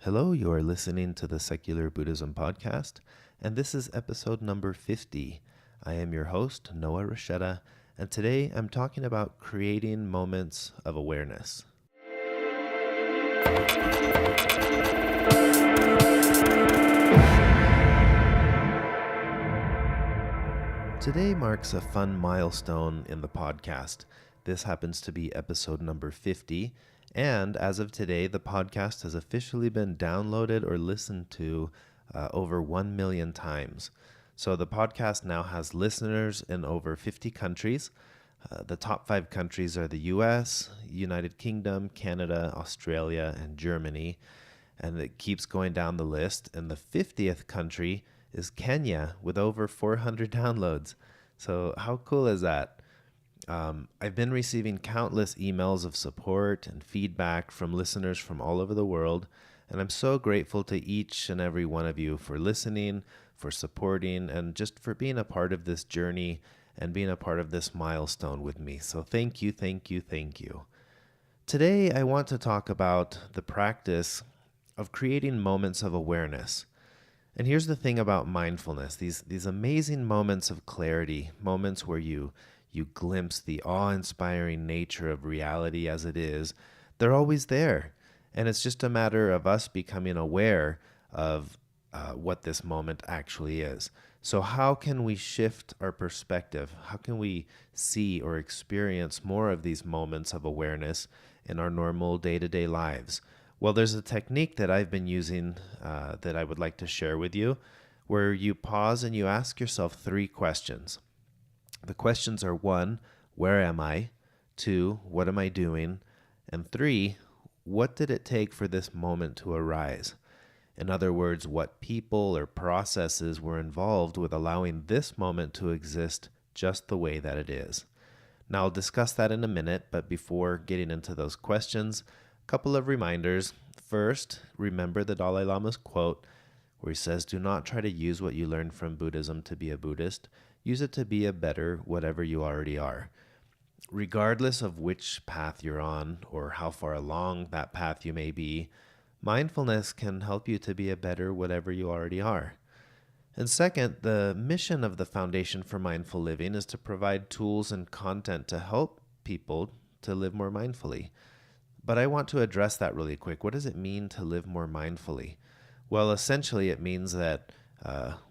Hello, you are listening to the Secular Buddhism Podcast, and this is episode number 50. I am your host, Noah Rasheta, and today I'm talking about creating moments of awareness. Today marks a fun milestone in the podcast. This happens to be episode number 50, and as of today, the podcast has officially been downloaded or listened to over 1 million times. So the podcast now has listeners in over 50 countries. The top 5 countries are the US, United Kingdom, Canada, Australia, and Germany. And it keeps going down the list. And the 50th country is Kenya with over 400 downloads. So how cool is that? I've been receiving countless emails of support and feedback from listeners from all over the world, and I'm so grateful to each and every one of you for listening, for supporting, and just for being a part of this journey and being a part of this milestone with me. So thank you, thank you, thank you. Today, I want to talk about the practice of creating moments of awareness. And here's the thing about mindfulness, these amazing moments of clarity, moments where you glimpse the awe-inspiring nature of reality as it is, they're always there. And it's just a matter of us becoming aware of what this moment actually is. So how can we shift our perspective? How can we see or experience more of these moments of awareness in our normal day-to-day lives? Well, there's a technique that I've been using that I would like to share with you, where you pause and you ask yourself 3 questions. The questions are 1, where am I? 2, what am I doing? And 3, what did it take for this moment to arise? In other words, what people or processes were involved with allowing this moment to exist just the way that it is. Now, I'll discuss that in a minute, but before getting into those questions, a couple of reminders. First, remember the Dalai Lama's quote where he says, "Do not try to use what you learned from Buddhism to be a Buddhist. Use it to be a better whatever you already are." Regardless of which path you're on or how far along that path you may be, mindfulness can help you to be a better whatever you already are. And second, the mission of the Foundation for Mindful Living is to provide tools and content to help people to live more mindfully. But I want to address that really quick. What does it mean to live more mindfully? Well, essentially it means that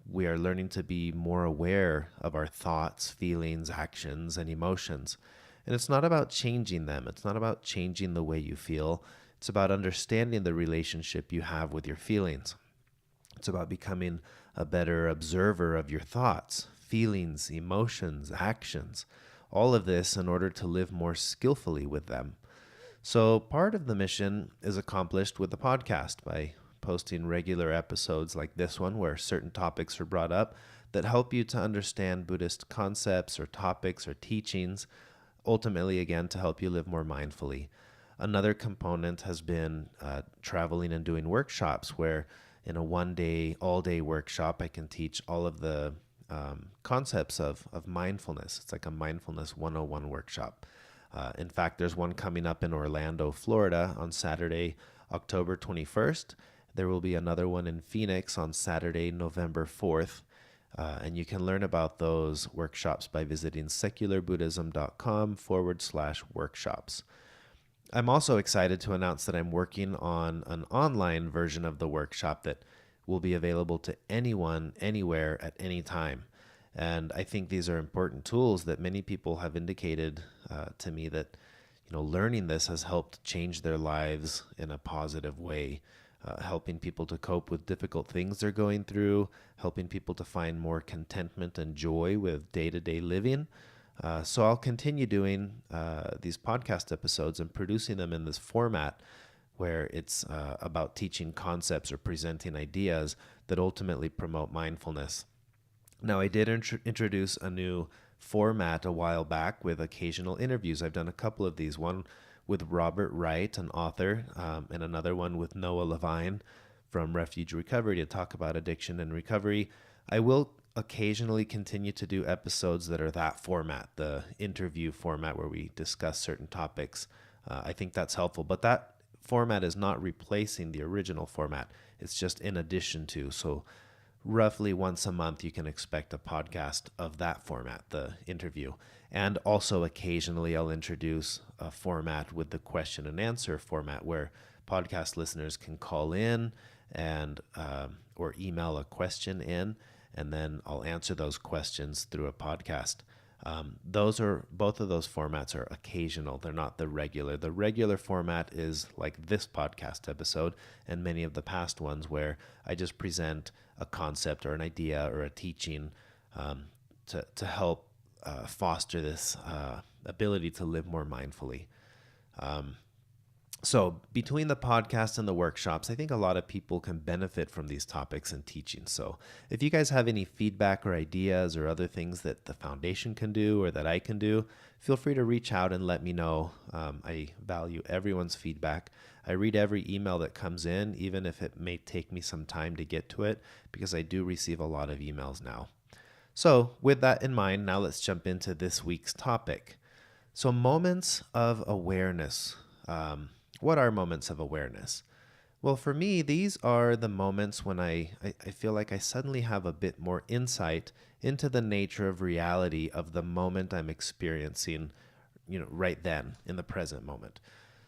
we are learning to be more aware of our thoughts, feelings, actions, and emotions. And it's not about changing them. It's not about changing the way you feel. It's about understanding the relationship you have with your feelings. It's about becoming a better observer of your thoughts, feelings, emotions, actions, all of this in order to live more skillfully with them. So part of the mission is accomplished with the podcast by posting regular episodes like this one where certain topics are brought up that help you to understand Buddhist concepts or topics or teachings, ultimately, again, to help you live more mindfully. Another component has been traveling and doing workshops where in a one-day, all-day workshop, I can teach all of the concepts of mindfulness. It's like a Mindfulness 101 workshop. In fact, there's one coming up in Orlando, Florida on Saturday, October 21st. There will be another one in Phoenix on Saturday, November 4th. And you can learn about those workshops by visiting secularbuddhism.com/workshops. I'm also excited to announce that I'm working on an online version of the workshop that will be available to anyone, anywhere, at any time. And I think these are important tools that many people have indicated to me that, learning this has helped change their lives in a positive way, helping people to cope with difficult things they're going through, helping people to find more contentment and joy with day-to-day living. So I'll continue doing these podcast episodes and producing them in this format where it's about teaching concepts or presenting ideas that ultimately promote mindfulness. Now, I did introduce a new format a while back with occasional interviews. I've done a couple of these, one with Robert Wright, an author, and another one with Noah Levine from Refuge Recovery to talk about addiction and recovery. I will occasionally continue to do episodes that are that format, the interview format where we discuss certain topics. I think that's helpful, but that format is not replacing the original format. It's just in addition to. So roughly once a month, you can expect a podcast of that format, the interview. And also occasionally I'll introduce a format with the question and answer format where podcast listeners can call in and or email a question in, and then I'll answer those questions through a podcast. Both of those formats are occasional. They're not the regular. The regular format is like this podcast episode and many of the past ones where I just present a concept or an idea or a teaching to help foster this ability to live more mindfully. So between the podcast and the workshops, I think a lot of people can benefit from these topics and teachings. So if you guys have any feedback or ideas or other things that the foundation can do or that I can do, feel free to reach out and let me know. I value everyone's feedback. I read every email that comes in, even if it may take me some time to get to it, because I do receive a lot of emails now. So with that in mind, now let's jump into this week's topic. So moments of awareness. What are moments of awareness? Well, for me, these are the moments when I feel like I suddenly have a bit more insight into the nature of reality of the moment I'm experiencing, right then in the present moment.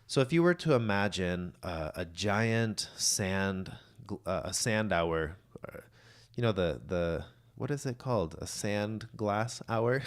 So if you were to imagine a giant a sand hour, the what is it called? A sand glass hour?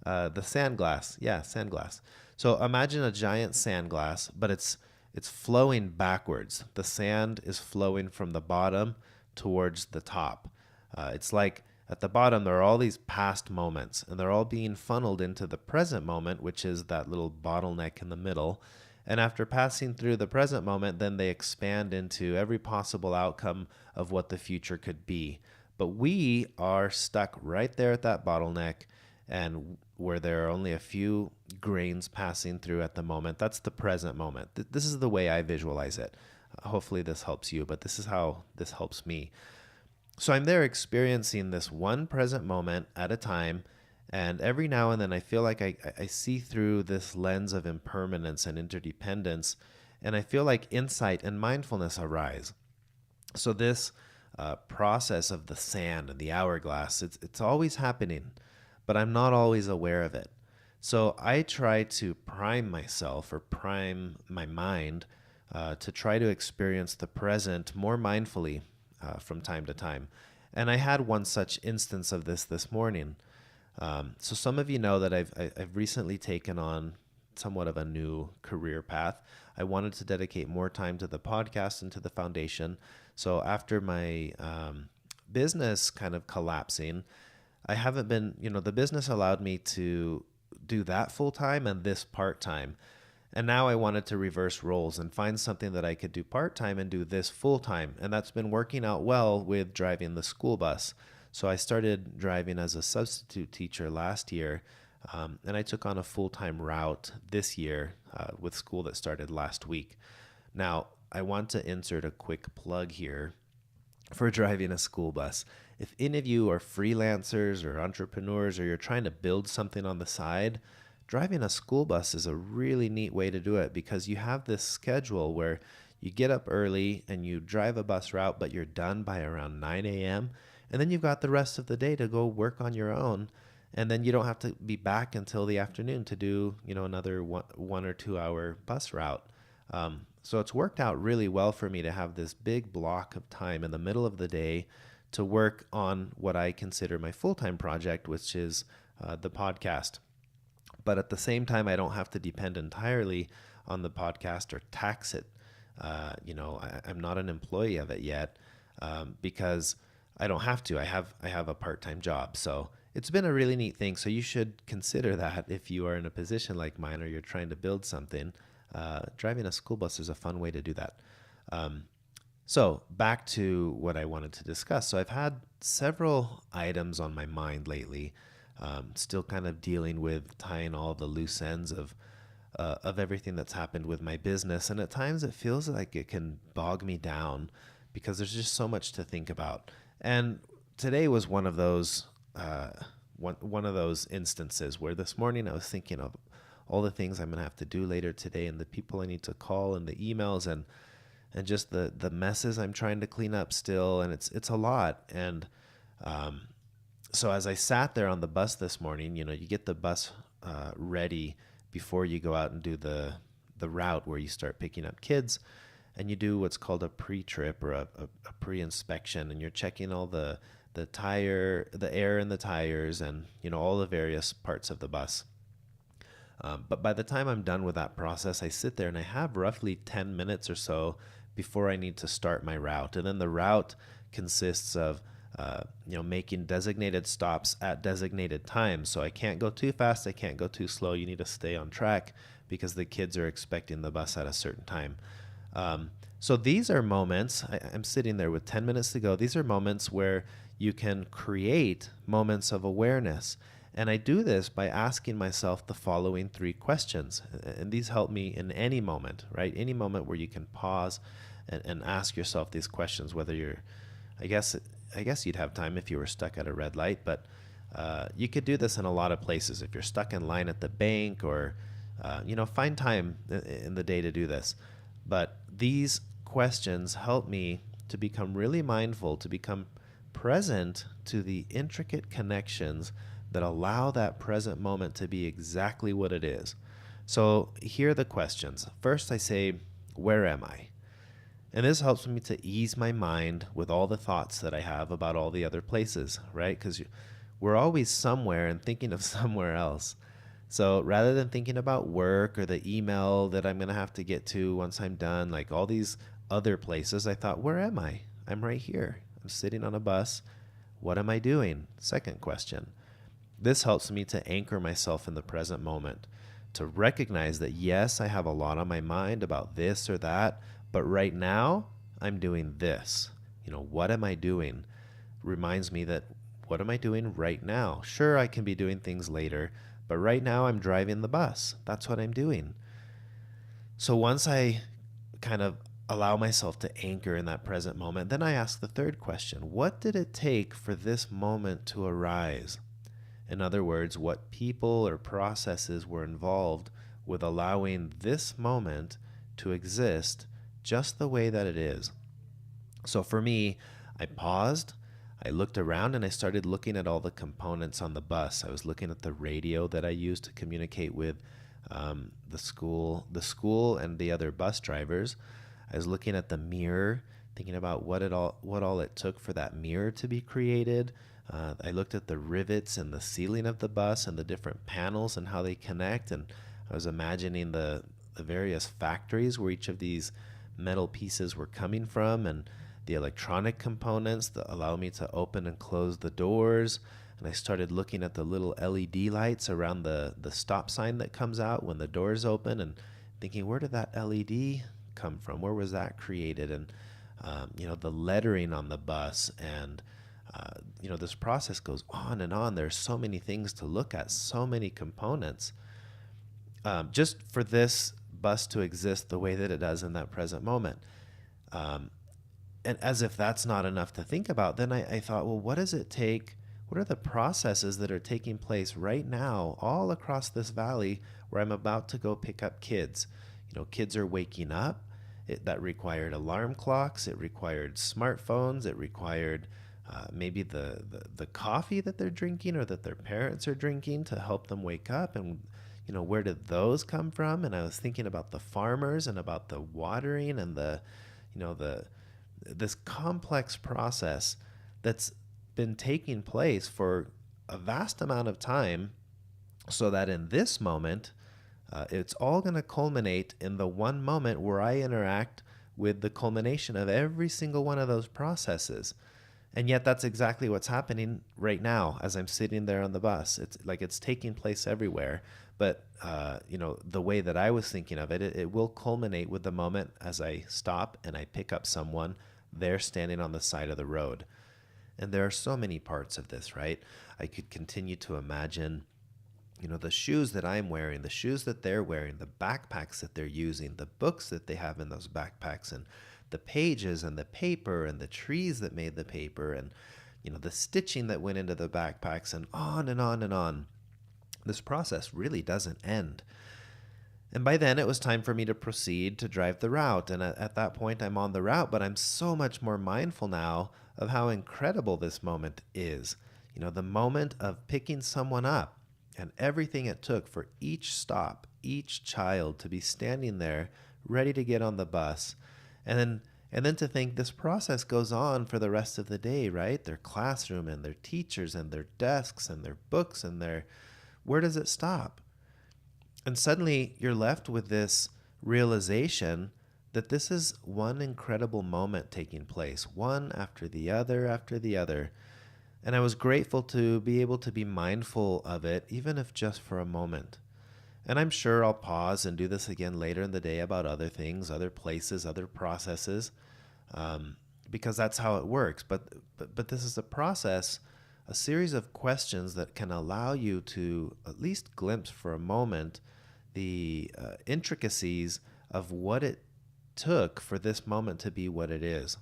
The sand glass. Yeah, sand glass. So imagine a giant sand glass, but it's flowing backwards. The sand is flowing from the bottom towards the top. It's like at the bottom, there are all these past moments, and they're all being funneled into the present moment, which is that little bottleneck in the middle. And after passing through the present moment, then they expand into every possible outcome of what the future could be. But we are stuck right there at that bottleneck, and where there are only a few grains passing through at the moment. That's the present moment. This is the way I visualize it. Hopefully this helps you, but this is how this helps me. So I'm there experiencing this one present moment at a time, and every now and then I feel like I see through this lens of impermanence and interdependence, and I feel like insight and mindfulness arise. So this process of the sand and the hourglass, it's always happening, but I'm not always aware of it. So I try to prime myself or prime my mind to try to experience the present more mindfully from time to time. And I had one such instance of this morning. So some of you know that I've recently taken on somewhat of a new career path. I wanted to dedicate more time to the podcast and to the foundation. So after my business kind of collapsing, I haven't been, the business allowed me to do that full time and this part time. And now I wanted to reverse roles and find something that I could do part time and do this full time. And that's been working out well with driving the school bus. So I started driving as a substitute teacher last year. And I took on a full-time route this year with school that started last week. Now, I want to insert a quick plug here for driving a school bus. If any of you are freelancers or entrepreneurs or you're trying to build something on the side, driving a school bus is a really neat way to do it because you have this schedule where you get up early and you drive a bus route, but you're done by around 9 a.m. And then you've got the rest of the day to go work on your own. And then you don't have to be back until the afternoon to do, another 1 or 2 hour bus route. So it's worked out really well for me to have this big block of time in the middle of the day to work on what I consider my full-time project, which is the podcast. But at the same time, I don't have to depend entirely on the podcast or tax it. I'm not an employee of it yet because I don't have to. I have a part-time job. So it's been a really neat thing. So you should consider that if you are in a position like mine or you're trying to build something. Driving a school bus is a fun way to do that. So back to what I wanted to discuss. So I've had several items on my mind lately, still kind of dealing with tying all the loose ends of everything that's happened with my business. And at times it feels like it can bog me down because there's just so much to think about. And today was one of those instances where this morning I was thinking of all the things I'm going to have to do later today, and the people I need to call, and the emails, and just the messes I'm trying to clean up still. And it's a lot. And so as I sat there on the bus this morning, you get the bus ready before you go out and do the route where you start picking up kids, and you do what's called a pre-trip or a pre-inspection, and you're checking all the air in the tires, and all the various parts of the bus. But by the time I'm done with that process, I sit there and I have roughly 10 minutes or so before I need to start my route. And then the route consists of making designated stops at designated times. So I can't go too fast, I can't go too slow. You need to stay on track because the kids are expecting the bus at a certain time. So these are moments, I'm sitting there with 10 minutes to go. These are moments where you can create moments of awareness. And I do this by asking myself the following 3 questions. And these help me in any moment, right? Any moment where you can pause and ask yourself these questions, whether you're, I guess you'd have time if you were stuck at a red light, but you could do this in a lot of places. If you're stuck in line at the bank, or, find time in the day to do this. But these questions help me to become really mindful, to become present to the intricate connections that allow that present moment to be exactly what it is. So here are the questions. First, I say, where am I? And this helps me to ease my mind with all the thoughts that I have about all the other places, right? Because we're always somewhere and thinking of somewhere else. So rather than thinking about work or the email that I'm going to have to get to once I'm done, like all these other places, I thought, where am I? I'm right here. I'm sitting on a bus. What am I doing? Second question. This helps me to anchor myself in the present moment, to recognize that, yes, I have a lot on my mind about this or that, but right now I'm doing this. What am I doing? Reminds me that, what am I doing right now? Sure, I can be doing things later, but right now I'm driving the bus. That's what I'm doing. So once I kind of allow myself to anchor in that present moment, then I ask the third question. What did it take for this moment to arise? In other words, what people or processes were involved with allowing this moment to exist just the way that it is? So for me, I paused, I looked around, and I started looking at all the components on the bus. I was looking at the radio that I used to communicate with the school and the other bus drivers. I was looking at the mirror, thinking about what all it took for that mirror to be created. I looked at the rivets and the ceiling of the bus and the different panels and how they connect, and I was imagining the various factories where each of these metal pieces were coming from, and the electronic components that allow me to open and close the doors. And I started looking at the little LED lights around the stop sign that comes out when the doors open, and thinking, where did that LED come from? Where was that created? And the lettering on the bus, and this process goes on and on. There's so many things to look at, so many components. Just for this bus to exist the way that it does in that present moment. And as if that's not enough to think about, then I thought, well, what does it take? What are the processes that are taking place right now all across this valley where I'm about to go pick up kids? Kids are waking up. That required alarm clocks. It required smartphones. It required maybe the coffee that they're drinking or that their parents are drinking to help them wake up. And where did those come from? And I was thinking about the farmers and about the watering and this complex process that's been taking place for a vast amount of time, so that in this moment, it's all going to culminate in the one moment where I interact with the culmination of every single one of those processes. And yet that's exactly what's happening right now as I'm sitting there on the bus. It's like it's taking place everywhere. But, the way that I was thinking of it, it will culminate with the moment as I stop and I pick up someone. They're standing on the side of the road. And there are so many parts of this, right? I could continue to imagine, the shoes that I'm wearing, the shoes that they're wearing, the backpacks that they're using, the books that they have in those backpacks, and the pages and the paper and the trees that made the paper, and, the stitching that went into the backpacks, and on and on and on. this process really doesn't end. And by then it was time for me to proceed to drive the route. And at that point, I'm on the route, but I'm so much more mindful now of how incredible this moment is. The moment of picking someone up and everything it took for each stop, each child to be standing there ready to get on the bus. And then to think this process goes on for the rest of the day, right? Their classroom and their teachers and their desks and their books and where does it stop? And suddenly you're left with this realization that this is one incredible moment taking place, one after the other after the other. And I was grateful to be able to be mindful of it, even if just for a moment. And I'm sure I'll pause and do this again later in the day about other things, other places, other processes, because that's how it works. But this is a process, a series of questions that can allow you to at least glimpse for a moment the intricacies of what it took for this moment to be what it is.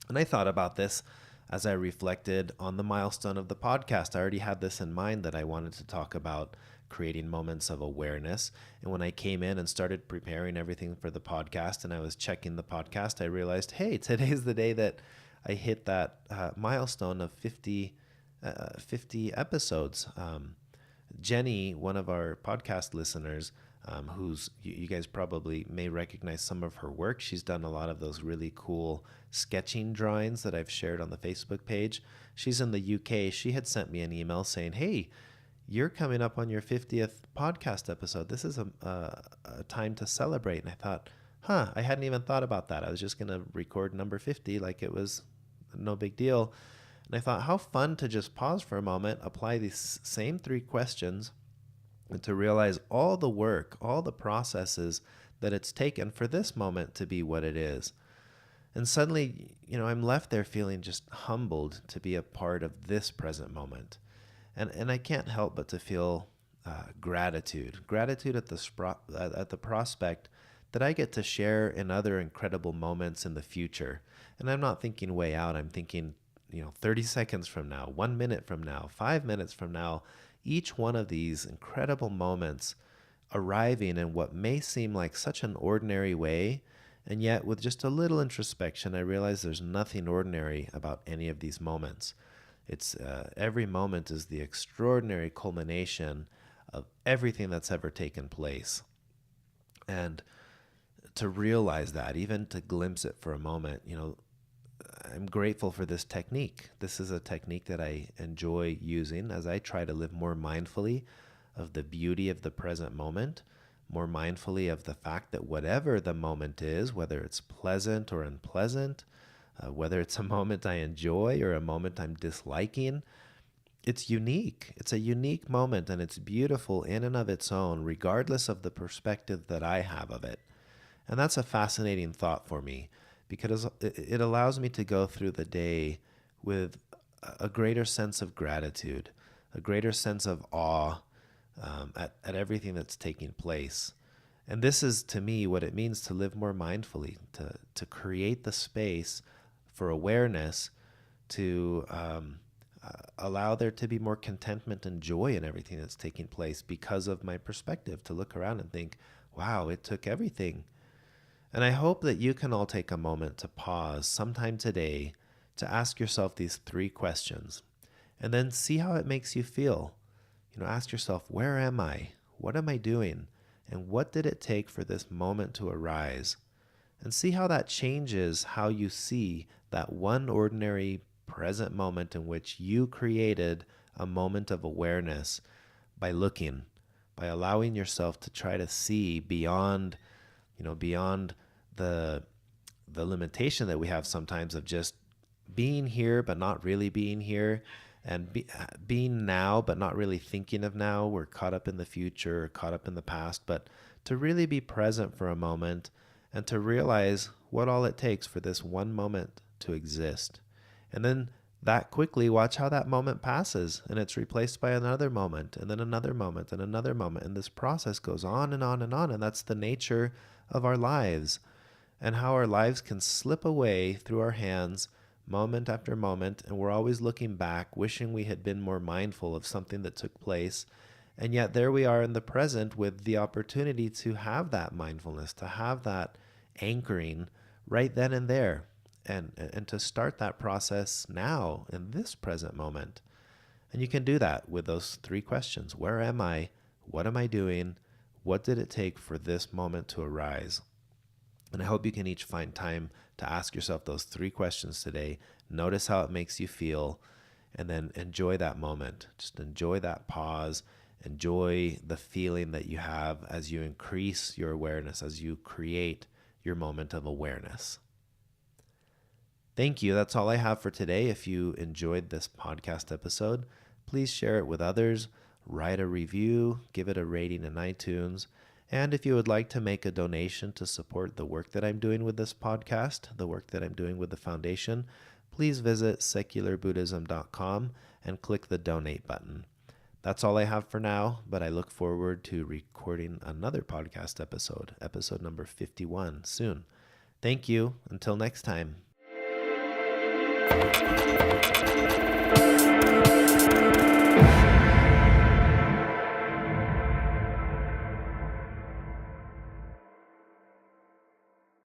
And I thought about this as I reflected on the milestone of the podcast. I already had this in mind that I wanted to talk about creating moments of awareness. And when I came in and started preparing everything for the podcast and I was checking the podcast, I realized, hey, today's the day that I hit that milestone of 50 episodes. Jenny, one of our podcast listeners, who's you guys probably may recognize some of her work. She's done a lot of those really cool sketching drawings that I've shared on the Facebook page. She's in the UK. She had sent me an email saying, hey, you're coming up on your 50th podcast episode. This is a time to celebrate. And I thought, I hadn't even thought about that. I was just going to record number 50 like it was no big deal. And I thought, how fun to just pause for a moment, apply these same 3 questions, and to realize all the work, all the processes that it's taken for this moment to be what it is. And suddenly, I'm left there feeling just humbled to be a part of this present moment. And I can't help but to feel gratitude at the prospect that I get to share in other incredible moments in the future. And I'm not thinking way out. I'm thinking 30 seconds from now, 1 minute from now, 5 minutes from now, each one of these incredible moments arriving in what may seem like such an ordinary way. And yet with just a little introspection, I realize there's nothing ordinary about any of these moments. It's every moment is the extraordinary culmination of everything that's ever taken place. And to realize that, even to glimpse it for a moment, I'm grateful for this technique. This is a technique that I enjoy using as I try to live more mindfully of the beauty of the present moment, more mindfully of the fact that whatever the moment is, whether it's pleasant or unpleasant, whether it's a moment I enjoy or a moment I'm disliking, it's unique. It's a unique moment and it's beautiful in and of its own, regardless of the perspective that I have of it. And that's a fascinating thought for me, because it allows me to go through the day with a greater sense of gratitude, a greater sense of awe at everything that's taking place. And this is, to me, what it means to live more mindfully, to create the space for awareness, to allow there to be more contentment and joy in everything that's taking place because of my perspective, to look around and think, wow, it took everything. And I hope that you can all take a moment to pause sometime today to ask yourself these 3 questions and then see how it makes you feel. Ask yourself, where am I? What am I doing? And what did it take for this moment to arise? And see how that changes how you see that one ordinary present moment in which you created a moment of awareness by looking, by allowing yourself to try to see beyond the limitation that we have sometimes of just being here but not really being here, and being now but not really thinking of now. We're caught up in the future, caught up in the past, but to really be present for a moment and to realize what all it takes for this one moment to exist. And then that quickly watch how that moment passes and it's replaced by another moment and then another moment and another moment. And this process goes on and on and on. And that's the nature of our lives, and how our lives can slip away through our hands moment after moment. And we're always looking back, wishing we had been more mindful of something that took place. And yet there we are in the present with the opportunity to have that mindfulness, to have that anchoring right then and there, and to start that process now in this present moment. And you can do that with those three questions. Where am I? What am I doing? What did it take for this moment to arise? And I hope you can each find time to ask yourself those three questions today. Notice how it makes you feel, and then enjoy that moment. Just enjoy that pause. Enjoy the feeling that you have as you increase your awareness, as you create your moment of awareness. Thank you. That's all I have for today. If you enjoyed this podcast episode, please share it with others, write a review, give it a rating in iTunes. And if you would like to make a donation to support the work that I'm doing with this podcast, the work that I'm doing with the foundation, please visit secularbuddhism.com and click the donate button. That's all I have for now, but I look forward to recording another podcast episode number 51 soon. Thank you. Until next time.